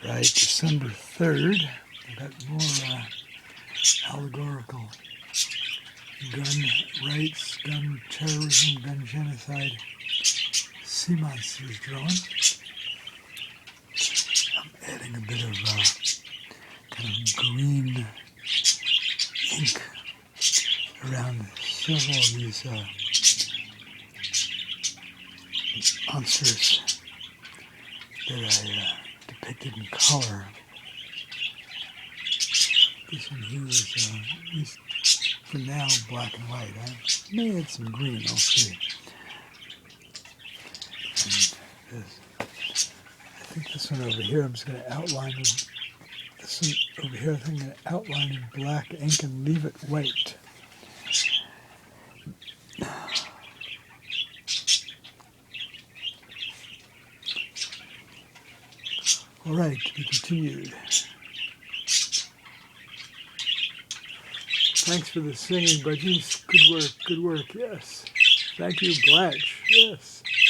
Right, December 3rd, I've got more allegorical gun rights, gun terrorism, gun genocide sea monsters drawn. I'm adding a bit of kind of green ink around several of these monsters that I depicted in color. This one here is, at least for now, black and white. I may add some green, I'll see. And this, I think this one over here, I'm just going to outline with this one over here. I think I'm going to outline in black ink and leave it white. All right, to be continued. Thanks for the singing, Budgies. Good work, yes. Thank you, Blanche, yes.